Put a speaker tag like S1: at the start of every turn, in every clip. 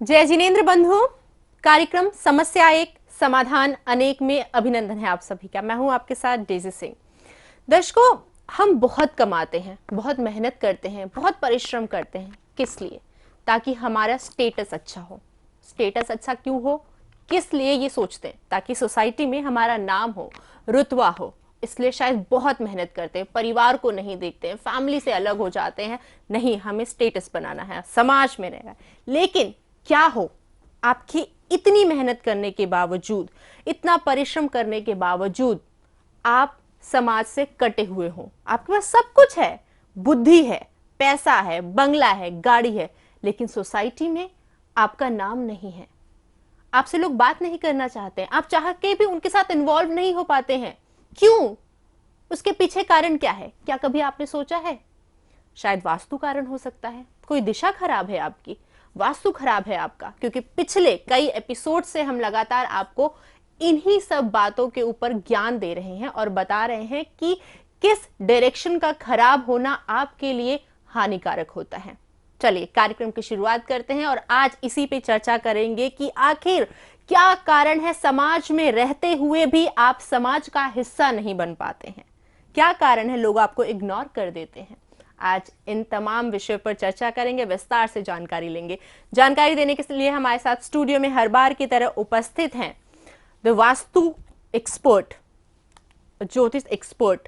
S1: जय जिनेंद्र बंधु। कार्यक्रम समस्या एक समाधान अनेक में अभिनंदन है आप सभी का। मैं हूं आपके साथ डेजी सिंह। दर्शकों, हम बहुत कमाते हैं, बहुत मेहनत करते हैं, बहुत परिश्रम करते हैं। किस लिए? ताकि हमारा स्टेटस अच्छा हो। स्टेटस अच्छा क्यों हो, किस लिए ये सोचते हैं? ताकि सोसाइटी में हमारा नाम हो, रुतबा हो। इसलिए शायद बहुत मेहनत करते हैं, परिवार को नहीं देखते हैं, फैमिली से अलग हो जाते हैं। नहीं, हमें स्टेटस बनाना है, समाज में रहना है। लेकिन क्या हो, आपकी इतनी मेहनत करने के बावजूद, इतना परिश्रम करने के बावजूद आप समाज से कटे हुए हो। आपके पास सब कुछ है, बुद्धि है, पैसा है, बंगला है, गाड़ी है, लेकिन सोसाइटी में आपका नाम नहीं है। आपसे लोग बात नहीं करना चाहते हैं, आप चाह के भी उनके साथ इन्वॉल्व नहीं हो पाते हैं। क्यों? उसके पीछे कारण क्या है? क्या कभी आपने सोचा है? शायद वास्तु कारण हो सकता है। कोई दिशा खराब है आपकी, वास्तु खराब है आपका। क्योंकि पिछले कई एपिसोड से हम लगातार आपको इन्हीं सब बातों के ऊपर ज्ञान दे रहे हैं और बता रहे हैं कि किस डायरेक्शन का खराब होना आपके लिए हानिकारक होता है। चलिए कार्यक्रम की शुरुआत करते हैं और आज इसी पे चर्चा करेंगे कि आखिर क्या कारण है समाज में रहते हुए भी आप समाज का हिस्सा नहीं बन पाते हैं। क्या कारण है लोग आपको इग्नोर कर देते हैं। आज इन तमाम विषयों पर चर्चा करेंगे, विस्तार से जानकारी लेंगे। जानकारी देने के लिए हमारे साथ स्टूडियो में हर बार की तरह उपस्थित हैं द वास्तु एक्सपर्ट, ज्योतिष एक्सपर्ट।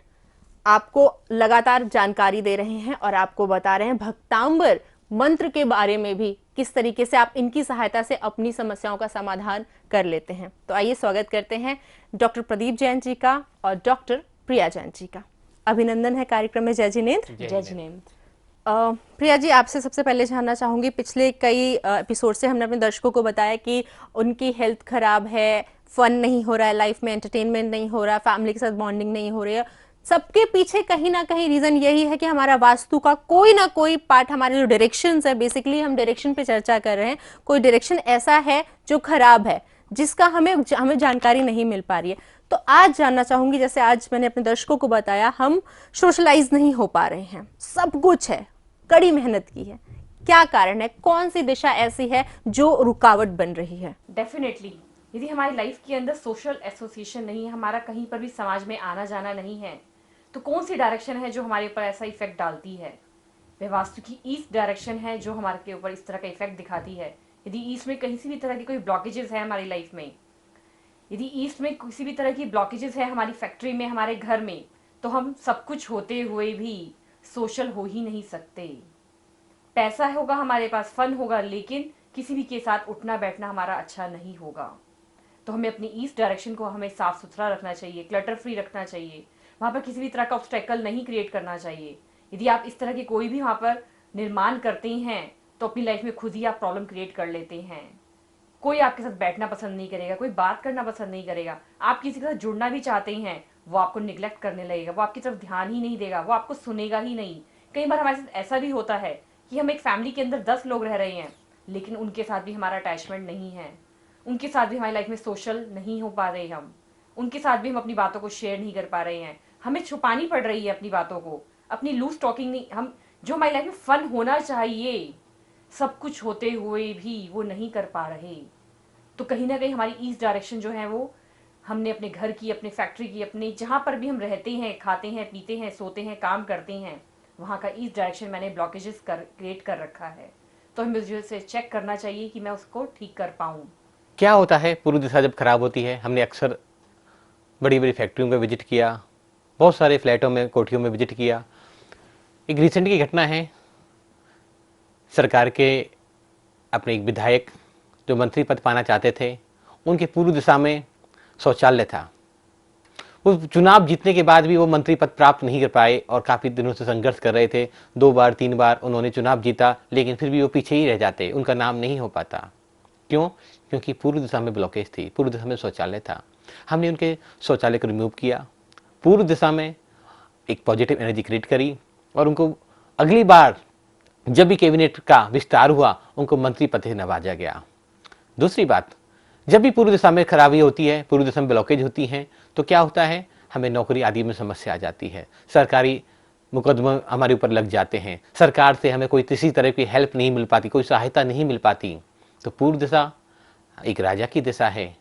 S1: आपको लगातार जानकारी दे रहे हैं और आपको बता रहे हैं भक्तांबर मंत्र के बारे में भी, किस तरीके से आप इनकी सहायता से अपनी समस्याओं का समाधान कर लेते हैं। तो आइए स्वागत करते हैं डॉक्टर प्रदीप जैन जी का और डॉक्टर प्रिया जैन जी का। अभिनंदन है कार्यक्रम में। जय जिनेंद्र।
S2: जय जिनेंद्र।
S1: प्रिया जी, आपसे सबसे पहले जानना चाहूंगी, पिछले कई एपिसोड से हमने अपने दर्शकों को बताया कि उनकी हेल्थ खराब है, फन नहीं हो रहा है, लाइफ में एंटरटेनमेंट नहीं हो रहा, फैमिली के साथ बॉन्डिंग नहीं हो रही है। सबके पीछे कहीं ना कहीं रीजन यही है कि हमारा वास्तु का कोई ना कोई पार्ट, हमारे जो डायरेक्शंस है, बेसिकली हम डायरेक्शन पे चर्चा कर रहे हैं, कोई डायरेक्शन ऐसा है जो खराब है, जिसका हमें जानकारी नहीं मिल पा रही है। तो आज जानना चाहूंगी, जैसे आज मैंने अपने दर्शकों को बताया, हम सोशलाइज नहीं हो पा रहे हैं, सब कुछ है, कड़ी मेहनत की है, क्या कारण है? कौन सी दिशा ऐसी है जो रुकावट बन रही है?
S2: डेफिनेटली, यदि हमारी लाइफ के अंदर सोशल एसोसिएशन नहीं है, हमारा कहीं पर भी समाज में आना जाना नहीं है, तो कौन सी डायरेक्शन है जो हमारे ऊपर ऐसा इफेक्ट डालती है? वह वास्तु की ईस्ट डायरेक्शन है जो हमारे के ऊपर इस तरह का इफेक्ट दिखाती है। यदि ईस्ट में कहीं से भी तरह की कोई ब्लॉकेजेस है हमारी लाइफ में, यदि ईस्ट में किसी भी तरह की ब्लॉकेजेस है हमारी फैक्ट्री में, हमारे घर में, तो हम सब कुछ होते हुए भी सोशल हो ही नहीं सकते। पैसा होगा हमारे पास, फन होगा, लेकिन किसी भी के साथ उठना बैठना हमारा अच्छा नहीं होगा। तो हमें अपनी ईस्ट डायरेक्शन को हमें साफ सुथरा रखना चाहिए, क्लटर फ्री रखना चाहिए। वहाँ पर किसी भी तरह का ऑब्स्टेकल नहीं क्रिएट करना चाहिए। यदि आप इस तरह की कोई भी वहाँ पर निर्माण करते हैं तो अपनी लाइफ में खुद ही आप प्रॉब्लम क्रिएट कर लेते हैं। कोई आपके साथ बैठना पसंद नहीं करेगा, कोई बात करना पसंद नहीं करेगा। आप किसी के साथ जुड़ना भी चाहते हैं, वो आपको निगलेक्ट करने लगेगा, वो आपकी तरफ ध्यान ही नहीं देगा, वो आपको सुनेगा ही नहीं। कई बार हमारे साथ ऐसा भी होता है कि हम एक फैमिली के अंदर 10 लोग रह रहे हैं, लेकिन उनके साथ भी हमारा अटैचमेंट नहीं है, उनके साथ भी हमारी लाइफ में सोशल नहीं हो पा रहे, हम उनके साथ भी हम अपनी बातों को शेयर नहीं कर पा रहे हैं, हमें छुपानी पड़ रही है अपनी बातों को, अपनी लूज टॉकिंग नहीं, हम जो हमारी लाइफ में फन होना चाहिए सब कुछ होते हुए भी वो नहीं कर पा रहे। तो कहीं ना कहीं हमारी ईस्ट डायरेक्शन जो है वो हमने अपने घर की, अपने फैक्ट्री की, अपने जहाँ पर भी हम रहते हैं, खाते हैं, पीते हैं, सोते हैं, काम करते हैं, वहाँ का ईस्ट डायरेक्शन मैंने ब्लॉकेजेस क्रिएट कर रखा है। तो हमें उसे चेक करना चाहिए कि मैं उसको ठीक कर पाऊँ।
S3: क्या होता है, पूर्व दिशा जब खराब होती है, हमने अक्सर बड़ी बड़ी फैक्ट्रियों में विजिट किया, बहुत सारे फ्लैटों में, कोठियों में विजिट किया। एक रिसेंट की घटना है, सरकार के अपने एक विधायक जो मंत्री पद पाना चाहते थे, उनके पूर्व दिशा में शौचालय था। वो चुनाव जीतने के बाद भी वो मंत्री पद प्राप्त नहीं कर पाए और काफ़ी दिनों से संघर्ष कर रहे थे। 2 बार 3 बार उन्होंने चुनाव जीता, लेकिन फिर भी वो पीछे ही रह जाते, उनका नाम नहीं हो पाता। क्यों? क्योंकि पूर्व दिशा में ब्लॉकेज थी, पूर्व दिशा में शौचालय था। हमने उनके शौचालय को रिमूव किया, पूर्व दिशा में एक पॉजिटिव एनर्जी क्रिएट करी और उनको अगली बार जब भी कैबिनेट का विस्तार हुआ, उनको मंत्री पद से नवाजा गया। दूसरी बात, जब भी पूर्व दिशा में खराबी होती है, पूर्व दिशा में ब्लॉकेज होती है, तो क्या होता है, हमें नौकरी आदि में समस्या आ जाती है, सरकारी मुकदमे हमारे ऊपर लग जाते हैं, सरकार से हमें कोई किसी तरह की हेल्प नहीं मिल पाती, कोई सहायता नहीं मिल पाती। तो पूर्व दिशा एक राजा की दिशा है,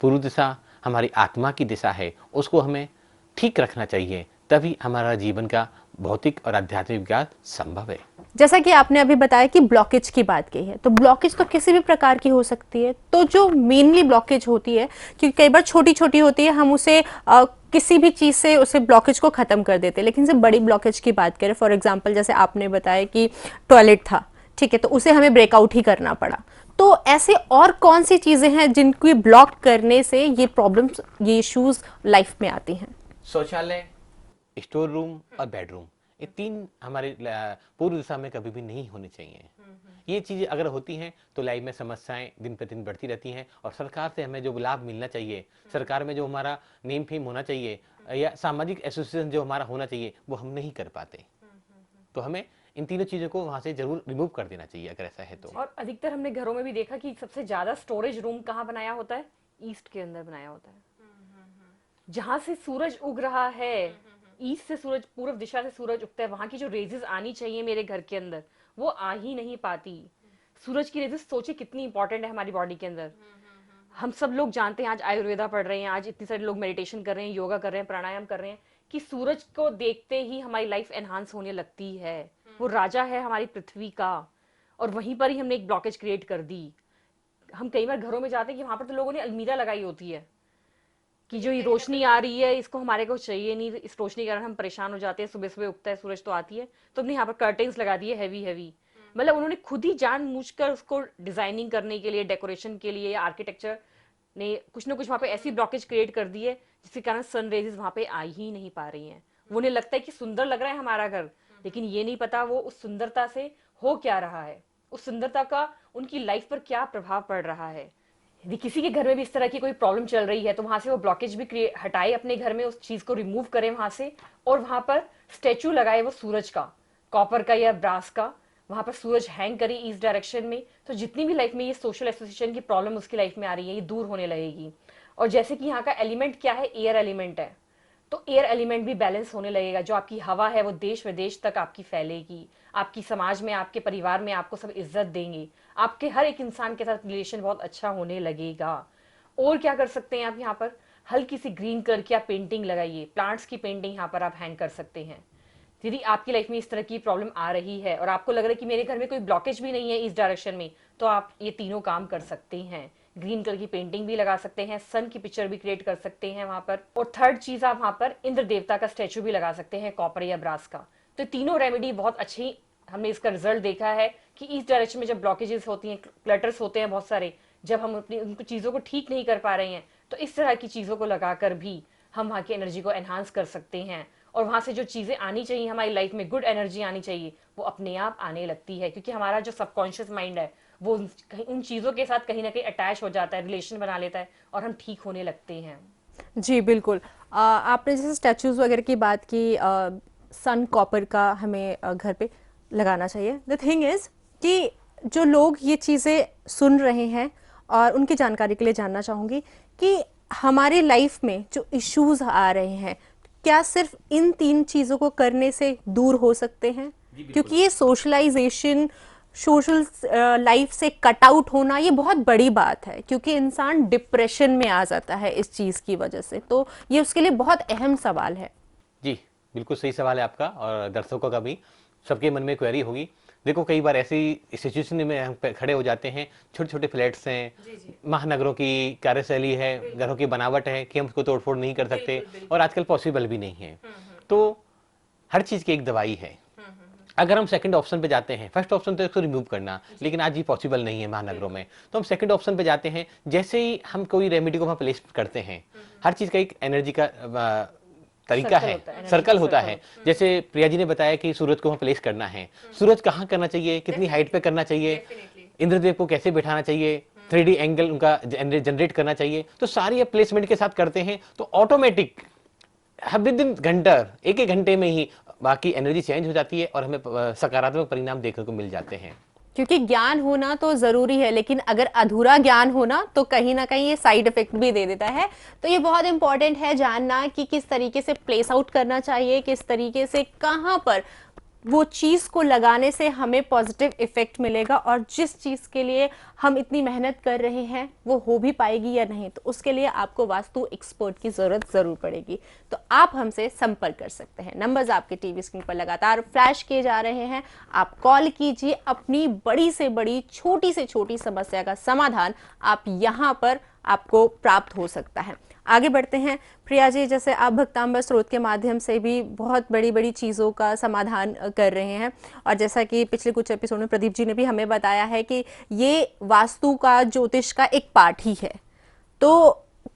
S3: पूर्व दिशा हमारी आत्मा की दिशा है, उसको हमें ठीक रखना चाहिए, तभी हमारा जीवन का भौतिक और आध्यात्मिक विकास संभव है।
S1: जैसा कि आपने अभी बताया कि ब्लॉकेज की बात की है, तो ब्लॉकेज तो किसी भी प्रकार की हो सकती है, तो जो मेनली ब्लॉकेज होती है, क्योंकि कई बार छोटी छोटी होती है, हम उसे किसी भी चीज से उसे ब्लॉकेज को खत्म कर देते हैं, लेकिन जब बड़ी ब्लॉकेज की बात करें, फॉर एग्जाम्पल जैसे आपने बताया कि टॉयलेट था, ठीक है, तो उसे हमें ब्रेकआउट ही करना पड़ा, तो ऐसे और कौन सी चीजें हैं जिनको ब्लॉक करने से ये प्रॉब्लम्स, ये इश्यूज लाइफ में आती हैं?
S3: शौचालय, स्टोर रूम और बेडरूम, ये तीन हमारे पूर्व दिशा में कभी भी नहीं होने चाहिए। ये चीजें अगर होती हैं तो लाइफ में समस्याएं दिन प्रतिदिन बढ़ती रहती हैं, और सरकार से हमें जो लाभ मिलना चाहिए, सरकार में जो हमारा नेम फेम होना चाहिए, या सामाजिक एसोसिएशन जो हमारा होना चाहिए, वो हम नहीं कर पाते। तो हमें इन तीनों चीजों को वहां से जरूर रिमूव कर देना चाहिए अगर ऐसा है तो।
S2: और अधिकतर हमने घरों में भी देखा कि सबसे ज्यादा स्टोरेज रूम कहाँ बनाया होता है? ईस्ट के अंदर बनाया होता है, जहां से सूरज उग रहा है, ईस्ट से सूरज, पूर्व दिशा से सूरज उगता है, वहां की जो रेजेस आनी चाहिए मेरे घर के अंदर, वो आ ही नहीं पाती। सूरज की रेजेस सोचे कितनी इंपॉर्टेंट है हमारी बॉडी के अंदर। हम सब लोग जानते हैं, आज आयुर्वेदा पढ़ रहे हैं, आज इतने सारे लोग मेडिटेशन कर रहे हैं, योगा कर रहे हैं, प्राणायाम कर रहे हैं, कि सूरज को देखते ही हमारी लाइफ एनहांस होने लगती है। वो राजा है हमारी पृथ्वी का, और वहीं पर ही हमने एक ब्लॉकेज क्रिएट कर दी। हम कई बार घरों में जाते हैं कि वहां पर तो लोगों ने अलमीरा लगाई होती है कि जो ये रोशनी आ रही है इसको हमारे को चाहिए नहीं, इस रोशनी के कारण हम परेशान हो जाते हैं, सुबह सुबह उगता है सूरज तो आती है, तो हमने यहाँ पर कर्टेन्स लगा दिए हैवी हैवी। मतलब उन्होंने खुद ही जानबूझकर उसको डिजाइनिंग करने के लिए, डेकोरेशन के लिए, या आर्किटेक्चर ने कुछ ना कुछ वहाँ पे ऐसी ब्लॉकेज क्रिएट कर दी है जिसके कारण सन रेजेस वहाँ पे आ ही नहीं पा रही हैं। उन्हें लगता है कि सुंदर लग रहा है हमारा घर, लेकिन ये नहीं पता वो उस सुंदरता से हो क्या रहा है, उस सुंदरता का उनकी लाइफ पर क्या प्रभाव पड़ रहा है। यदि किसी के घर में भी इस तरह की कोई प्रॉब्लम चल रही है तो वहां से वो ब्लॉकेज भी हटाए अपने घर में, उस चीज को रिमूव करे वहां से, और वहां पर स्टेचू लगाए वो सूरज का, कॉपर का या ब्रास का, वहां पर सूरज हैंग करे ईस्ट डायरेक्शन में। तो जितनी भी लाइफ में ये सोशल एसोसिएशन की प्रॉब्लम उसकी लाइफ में आ रही है, ये दूर होने लगेगी। और जैसे कि यहाँ का एलिमेंट क्या है, एयर एलिमेंट है, तो एयर एलिमेंट भी बैलेंस होने लगेगा। जो आपकी हवा है वो देश विदेश तक आपकी फैलेगी, आपकी समाज में, आपके परिवार में आपको सब इज्जत देंगे, आपके हर एक इंसान के साथ रिलेशन बहुत अच्छा होने लगेगा। और क्या कर सकते हैं आप, यहाँ पर हल्की सी ग्रीन कलर की आप पेंटिंग लगाइए, प्लांट्स की पेंटिंग यहाँ पर आप हैंग कर सकते हैं। यदि आपकी लाइफ में इस तरह की प्रॉब्लम आ रही है और आपको लग रहा है कि मेरे घर में कोई ब्लॉकेज भी नहीं है इस डायरेक्शन में, तो आप ये तीनों काम कर सकते हैं। ग्रीन कलर की पेंटिंग भी लगा सकते हैं, सन की पिक्चर भी क्रिएट कर सकते हैं वहां पर, और थर्ड चीज आप वहां पर इंद्र देवता का स्टैचू भी लगा सकते हैं, कॉपर या ब्रास का। तो तीनों रेमेडी बहुत अच्छी, हमने इसका रिजल्ट देखा है कि इस डायरेक्शन में जब ब्लॉकेजेस होती हैं, क्लटर्स होते हैं बहुत सारे, जब हम अपनी उनको चीजों को ठीक नहीं कर पा रहे हैं, तो इस तरह की चीजों को लगाकर भी हम वहाँ की एनर्जी को एनहांस कर सकते हैं। और वहां से जो चीजें आनी चाहिए हमारी लाइफ में, गुड एनर्जी आनी चाहिए, वो अपने आप आने लगती है, क्योंकि हमारा जो सबकॉन्शियस माइंड है वो उन चीजों के साथ कहीं ना कहीं अटैच हो जाता है, रिलेशन बना लेता है, और हम ठीक होने लगते हैं।
S1: जी बिल्कुल। आपने जैसे स्टैचूज वगैरह की बात की, सन कॉपर का हमें घर पे लगाना चाहिए। द थिंग इज कि जो लोग ये चीज़ें सुन रहे हैं, और उनकी जानकारी के लिए जानना चाहूँगी कि हमारे लाइफ में जो इश्यूज आ रहे हैं, क्या सिर्फ इन 3 चीज़ों को करने से दूर हो सकते हैं? क्योंकि ये सोशलाइजेशन, सोशल लाइफ से कट आउट होना, ये बहुत बड़ी बात है, क्योंकि इंसान डिप्रेशन में आ जाता है इस चीज़ की वजह से। तो ये उसके लिए बहुत अहम सवाल है।
S3: जी बिल्कुल सही सवाल है आपका, और दर्शकों का भी, सबके मन में क्वेरी होगी। देखो कई बार ऐसी सिचुएशन में हम खड़े हो जाते हैं, छोटे छोटे फ्लैट्स हैं, महानगरों की कार्यशैली है, घरों की बनावट है कि हम उसको तोड़फोड़ नहीं कर सकते, और आजकल पॉसिबल भी नहीं है। तो हर चीज़ की एक दवाई है। अगर हम सेकंड ऑप्शन पे जाते हैं, फर्स्ट ऑप्शन तो इसको रिमूव करना, लेकिन आज ये पॉसिबल नहीं है महानगरों में, तो हम सेकंड ऑप्शन पे जाते हैं। जैसे ही हम कोई रेमेडी को वहाँ प्लेस करते हैं, हर चीज़ का एक एनर्जी का तरीका है, सर्कल होता है। जैसे प्रिया जी ने बताया कि सूरज को वहाँ प्लेस करना है, सूरज कहाँ करना चाहिए, कितनी हाइट पे करना चाहिए, इंद्रदेव को कैसे बैठाना चाहिए, 3D एंगल उनका जनरेट करना चाहिए, तो सारी प्लेसमेंट के साथ करते हैं तो ऑटोमेटिक हर दिन घंटा, एक घंटे में ही बाकी एनर्जी चेंज हो जाती है, और हमें सकारात्मक परिणाम देखने को मिल जाते हैं।
S1: क्योंकि ज्ञान होना तो जरूरी है, लेकिन अगर अधूरा ज्ञान होना तो कहीं ना कहीं ये साइड इफेक्ट भी दे देता है। तो ये बहुत इंपॉर्टेंट है जानना कि किस तरीके से प्लेस आउट करना चाहिए, किस तरीके से कहाँ पर वो चीज़ को लगाने से हमें पॉजिटिव इफेक्ट मिलेगा, और जिस चीज़ के लिए हम इतनी मेहनत कर रहे हैं वो हो भी पाएगी या नहीं, तो उसके लिए आपको वास्तु एक्सपर्ट की ज़रूरत ज़रूर पड़ेगी। तो आप हमसे संपर्क कर सकते हैं, नंबर्स आपके टीवी स्क्रीन पर लगातार फ्लैश किए जा रहे हैं। आप कॉल कीजिए, अपनी बड़ी से बड़ी, छोटी से छोटी समस्या का समाधान आप यहाँ पर आपको प्राप्त हो सकता है। आगे बढ़ते हैं प्रिया जी, जैसे आप भक्तांबर स्रोत के माध्यम से भी बहुत बड़ी बड़ी चीज़ों का समाधान कर रहे हैं, और जैसा कि पिछले कुछ एपिसोड में प्रदीप जी ने भी हमें बताया है कि ये वास्तु का, ज्योतिष का एक पार्ट ही है, तो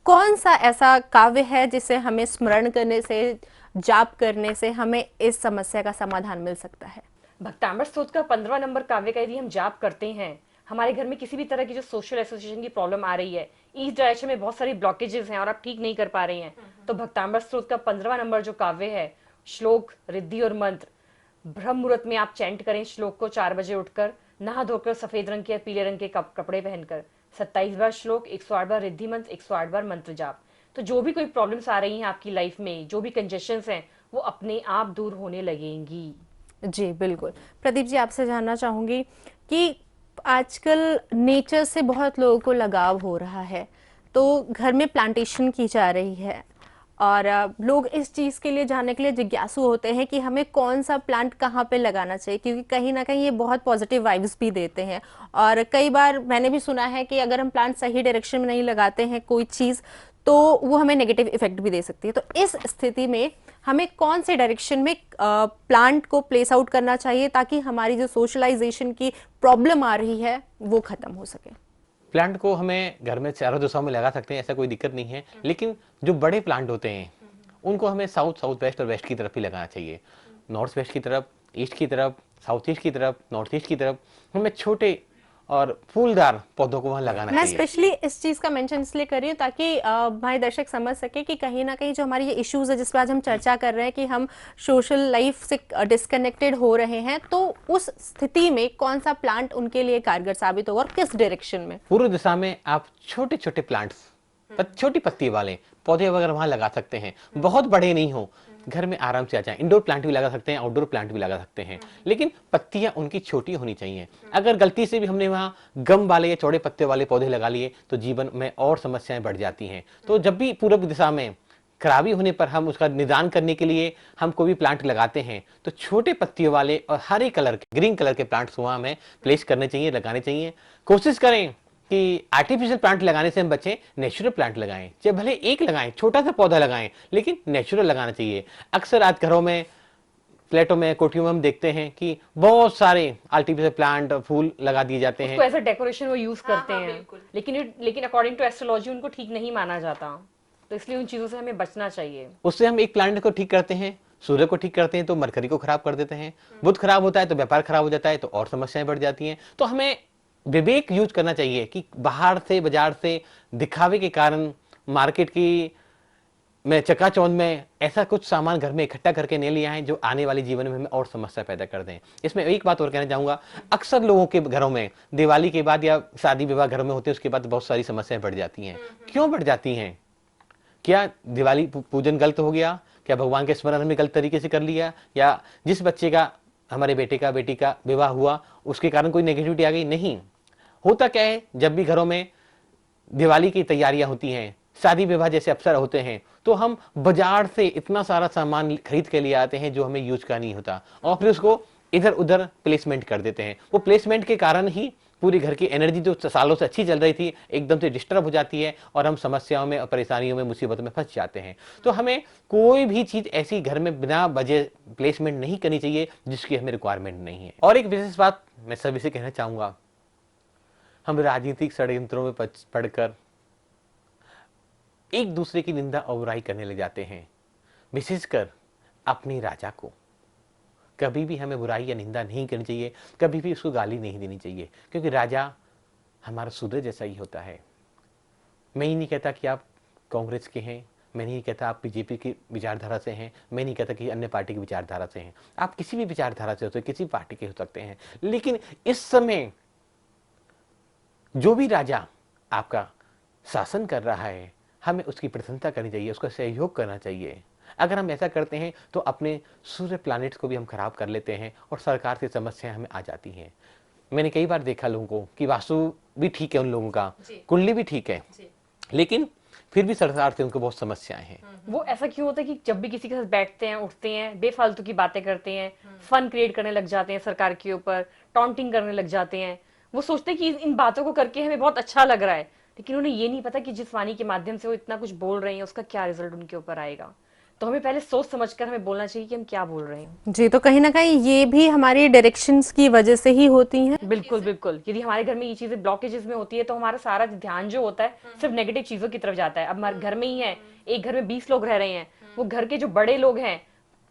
S1: कौन सा ऐसा काव्य है जिसे हमें स्मरण करने से, जाप करने से हमें इस समस्या का समाधान मिल सकता है?
S2: भक्तांबर स्तोत्र का 15वां नंबर काव्य का यदि हम जाप करते हैं, हमारे घर में किसी भी तरह की जो सोशल एसोसिएशन की प्रॉब्लम आ रही है, इस डायरेक्शन में बहुत सारी ब्लॉकेजेस हैं और आप ठीक नहीं कर पा रहे हैं, तो भक्तांबर स्तोत्र का 15वां नंबर जो काव्य है, श्लोक, रिद्धि और मंत्र, ब्रह्म मुहूर्त में आप चैंट करें श्लोक को 4 बजे उठकर, नहा धोकर सफेद रंग के या पीले रंग के कपड़े पहनकर, 27 बार श्लोक, 108 बार रिद्धि मंत्र, 108 बार मंत्र जाप। तो जो भी कोई प्रॉब्लम्स आ रही हैं आपकी लाइफ में, जो भी कंजेशंस हैं, वो अपने आप दूर होने लगेंगी।
S1: जी बिल्कुल। प्रदीप जी, आपसे जानना चाहूंगी कि आजकल नेचर से बहुत लोगों को लगाव हो रहा है, तो घर में प्लांटेशन की जा रही है, और लोग इस चीज़ के लिए जानने के लिए जिज्ञासु होते हैं कि हमें कौन सा प्लांट कहाँ पे लगाना चाहिए, क्योंकि कहीं ना कहीं ये बहुत पॉजिटिव वाइब्स भी देते हैं। और कई बार मैंने भी सुना है कि अगर हम प्लांट सही डायरेक्शन में नहीं लगाते हैं कोई चीज़, तो वो हमें नेगेटिव इफेक्ट भी दे सकती है। तो इस स्थिति में हमें कौन से डायरेक्शन में प्लांट को प्लेस आउट करना चाहिए ताकि हमारी जो सोशलाइजेशन की प्रॉब्लम आ रही है वो खत्म हो सके?
S3: प्लांट को हमें घर में चारों दिशाओं में लगा सकते हैं, ऐसा कोई दिक्कत नहीं है, लेकिन जो बड़े प्लांट होते हैं उनको हमें साउथ, साउथ वेस्ट और वेस्ट की तरफ ही लगाना चाहिए। नॉर्थ वेस्ट की तरफ, ईस्ट की तरफ, साउथ ईस्ट की तरफ, नॉर्थ ईस्ट की तरफ हमें छोटे और फूलदार पौधों को वहां लगाना
S1: मैं
S3: चाहिए।
S1: स्पेशली इस चीज़ का मेंशन इसलिए कर रही हूँ ताकि भाई दर्शक समझ सके कि कहीं ना कहीं जो हमारी ये इश्यूज है जिस पर आज हम चर्चा कर रहे हैं कि हम सोशल लाइफ से डिस्कनेक्टेड हो रहे हैं, तो उस स्थिति में कौन सा प्लांट उनके लिए कारगर साबित होगा और किस डायरेक्शन में?
S3: पूर्व दिशा में आप छोटे छोटे प्लांट्स, छोटी पत्ती वाले पौधे वगैरह वहां लगा सकते हैं, बहुत बड़े नहीं हो, घर में आराम से आ जाए। इंडोर प्लांट भी लगा सकते हैं, आउटडोर प्लांट भी लगा सकते हैं, लेकिन पत्तियां उनकी छोटी होनी चाहिए। अगर गलती से भी हमने वहां गम वाले या चौड़े पत्ते वाले पौधे लगा लिए तो जीवन में और समस्याएं बढ़ जाती हैं। तो जब भी पूर्व दिशा में खराबी होने पर हम उसका निदान करने के लिए हम कोई भी प्लांट लगाते हैं तो छोटे पत्तियों वाले और हरे कलर के, ग्रीन कलर के प्लांट्स वहां हमें प्लेस करने चाहिए, लगाने चाहिए। कोशिश करें कि आर्टिफिशियल प्लांट लगाने से हम बचें, नेचुरल प्लांट लगाएं, चाहे भले एक लगाएं, छोटा सा पौधा लगाएं, लेकिन नेचुरल लगाना चाहिए। अक्सर आज घरों में, फ्लैटों में, कोठियों में हम देखते हैं कि बहुत सारे आर्टिफिशियल प्लांट, फूल लगा दिए जाते हैं,
S2: उसको एज अ डेकोरेशन वो यूज करते हैं, लेकिन अकॉर्डिंग टू एस्ट्रोलॉजी उनको ठीक नहीं माना जाता, तो इसलिए उन चीजों से हमें बचना चाहिए।
S3: उससे हम एक प्लांट को ठीक करते हैं, सूर्य को ठीक करते हैं तो मरकरी को खराब कर देते हैं, बुध खराब होता है तो व्यापार खराब हो जाता है, तो और समस्याएं बढ़ जाती हैं। तो हमें विवेक यूज करना चाहिए कि बाहर से, बाजार से दिखावे के कारण मार्केट की में चकाचौंध में ऐसा कुछ सामान घर में इकट्ठा करके नहीं लिया है जो आने वाले जीवन में हमें और समस्या पैदा कर दें। इसमें एक बात और कहना चाहूंगा, अक्सर लोगों के घरों में दिवाली के बाद या शादी विवाह घरों में होते हैं उसके बाद बहुत सारी समस्याएं बढ़ जाती हैं। क्यों बढ़ जाती हैं? क्या दिवाली पूजन गलत हो गया? क्या भगवान के स्मरण हमने गलत तरीके से कर लिया? या जिस बच्चे का, हमारे बेटे का, बेटी का विवाह हुआ उसके कारण कोई नेगेटिविटी आ गई? नहीं। होता क्या है, जब भी घरों में दिवाली की तैयारियां होती हैं, शादी विवाह जैसे अवसर होते हैं, तो हम बाजार से इतना सारा सामान खरीद के लिए आते हैं जो हमें यूज का नहीं होता, और फिर उसको इधर उधर प्लेसमेंट कर देते हैं। वो प्लेसमेंट के कारण ही पूरी घर की एनर्जी जो सालों से अच्छी चल रही थी एकदम से डिस्टर्ब हो जाती है और हम समस्याओं में और परेशानियों में, मुसीबतों में फंस जाते हैं। तो हमें कोई भी चीज ऐसी घर में बिना वजह प्लेसमेंट नहीं करनी चाहिए जिसकी हमें रिक्वायरमेंट नहीं है। और एक विशेष बात मैं सभी से कहना चाहूंगा, हम राजनीतिक षड्यंत्रों में पढ़कर एक दूसरे की निंदा और बुराई करने लग जाते हैं, विशेषकर अपनी राजा को। कभी भी हमें बुराई या निंदा नहीं करनी चाहिए, कभी भी उसको गाली नहीं देनी चाहिए, क्योंकि राजा हमारा सूर्य जैसा ही होता है। मैं ही नहीं कहता कि आप कांग्रेस के हैं, मैं नहीं कहता आप बीजेपी की विचारधारा से हैं, मैं नहीं कहता कि अन्य पार्टी की विचारधारा से हैं। आप किसी भी विचारधारा से होते हैं, किसी पार्टी के हो सकते हैं, लेकिन इस समय जो भी राजा आपका शासन कर रहा है हमें उसकी प्रशंसा करनी चाहिए, उसका सहयोग करना चाहिए। अगर हम ऐसा करते हैं तो अपने सूर्य प्लैनेट्स को भी हम खराब कर लेते हैं और सरकार से समस्याएं हमें आ जाती हैं। मैंने कई बार देखा लोगों को कि वास्तु भी ठीक है उन लोगों का, कुंडली भी ठीक है, लेकिन फिर भी सरकार से उनको बहुत समस्याएं हैं।
S2: वो ऐसा क्यों होता है कि जब भी किसी के साथ बैठते हैं, उठते हैं, बेफालतू की बातें करते हैं, फन क्रिएट करने लग जाते हैं सरकार के ऊपर, टॉन्टिंग करने लग जाते हैं। वो सोचते हैं कि इन बातों को करके हमें बहुत अच्छा लग रहा है, लेकिन उन्हें ये नहीं पता कि जिस वाणी के माध्यम से वो इतना कुछ बोल रहे हैं उसका क्या रिजल्ट उनके ऊपर आएगा। तो हमें पहले सोच समझकर हमें बोलना चाहिए कि हम क्या बोल रहे हैं।
S1: जी, तो कहीं ना कहीं ये भी हमारी डायरेक्शंस की वजह से ही होती हैं।
S2: बिल्कुल बिल्कुल, यदि हमारे घर में ये चीजें ब्लॉकेजेस में होती है तो हमारा सारा ध्यान जो होता है सिर्फ नेगेटिव चीजों की तरफ जाता है। अब हमारे घर में ही है, एक घर में 20 लोग रह रहे हैं, वो घर के जो बड़े लोग हैं,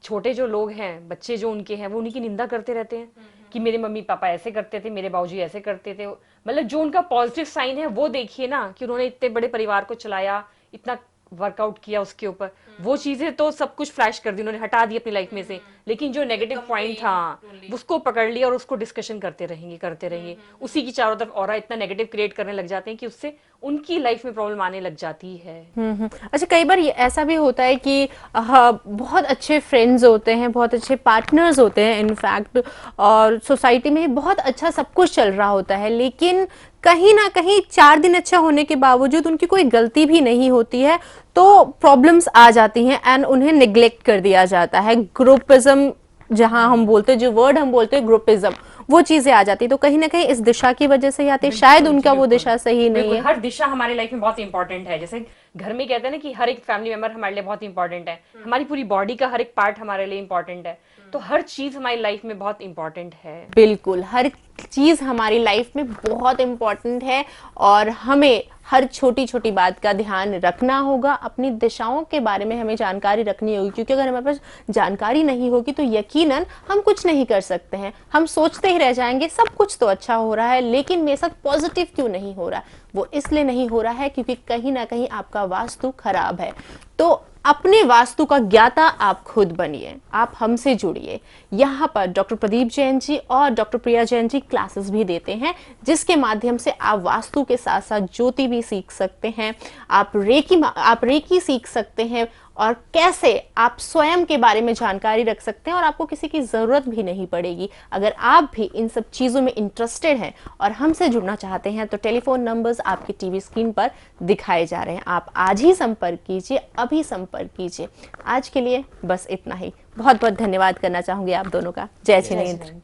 S2: छोटे जो लोग हैं, बच्चे जो उनके हैं, वो उन्हीं की निंदा करते रहते हैं कि मेरे मम्मी पापा ऐसे करते थे, मेरे बाबूजी ऐसे करते थे। मतलब जो उनका पॉजिटिव साइन है वो देखिए ना, कि उन्होंने इतने बड़े परिवार को चलाया, इतना वर्कआउट किया उसके ऊपर, वो चीजें तो सब कुछ फ्लैश कर दी उन्होंने, हटा दी अपनी लाइफ में से, लेकिन जो नेगेटिव पॉइंट था उसको पकड़ लिया और उसको डिस्कशन करते रहेंगे, उसी की चारों तरफ ऑरा इतना नेगेटिव क्रिएट करने लग जाते हैं कि उससे उनकी लाइफ में प्रॉब्लम आने लग जाती है।
S1: अच्छा, कई बार ये ऐसा भी होता है कि बहुत अच्छे फ्रेंड्स होते हैं, बहुत अच्छे पार्टनर्स होते हैं इनफैक्ट, और सोसाइटी में बहुत अच्छा सब कुछ चल रहा होता है, लेकिन कहीं ना कहीं 4 दिन अच्छा होने के बावजूद उनकी कोई गलती भी नहीं होती है तो प्रॉब्लम्स आ जाती हैं एंड उन्हें निग्लेक्ट कर दिया जाता है। ग्रुपिज्म, जहां हम बोलते हैं, जो वर्ड हम बोलते हैं ग्रुपिज्म, वो चीजें आ जाती है। तो कहीं ना कहीं इस दिशा की वजह से ही आती है, शायद उनका वो दिशा सही नहीं है।
S2: हर दिशा हमारी लाइफ में बहुत इंपॉर्टेंट है। जैसे घर में कहते हैं ना कि हर एक फैमिली मेंबर हमारे लिए बहुत इंपॉर्टेंट है, हमारी पूरी बॉडी का हर एक पार्ट हमारे लिए इंपॉर्टेंट है, तो हर चीज हमारी लाइफ में बहुत इंपॉर्टेंट है।
S1: बिल्कुल, हर चीज हमारी लाइफ में बहुत इंपॉर्टेंट है और हमें हर छोटी छोटी बात का ध्यान रखना होगा। अपनी दिशाओं के बारे में हमें जानकारी रखनी होगी, क्योंकि अगर हमारे पास जानकारी नहीं होगी तो यकीनन हम कुछ नहीं कर सकते हैं। हम सोचते ही रह जाएंगे सब कुछ तो अच्छा हो रहा है, लेकिन मेरे साथ पॉजिटिव क्यों नहीं हो रहा है? वो इसलिए नहीं हो रहा है क्योंकि कहीं ना कहीं आपका वास्तु खराब है। तो अपने वास्तु का ज्ञाता आप खुद बनिए, आप हमसे जुड़िए। यहाँ पर डॉक्टर प्रदीप जैन जी और डॉक्टर प्रिया जैन जी क्लासेस भी देते हैं, जिसके माध्यम से आप वास्तु के साथ साथ ज्योति भी सीख सकते हैं, आप रेकी सीख सकते हैं, और कैसे आप स्वयं के बारे में जानकारी रख सकते हैं और आपको किसी की ज़रूरत भी नहीं पड़ेगी। अगर आप भी इन सब चीज़ों में इंटरेस्टेड हैं और हमसे जुड़ना चाहते हैं तो टेलीफोन नंबर्स आपकी टीवी स्क्रीन पर दिखाए जा रहे हैं, आप आज ही संपर्क कीजिए, अभी संपर्क कीजिए। आज के लिए बस इतना ही। बहुत बहुत धन्यवाद करना चाहूँगी आप दोनों का। जय हिंद।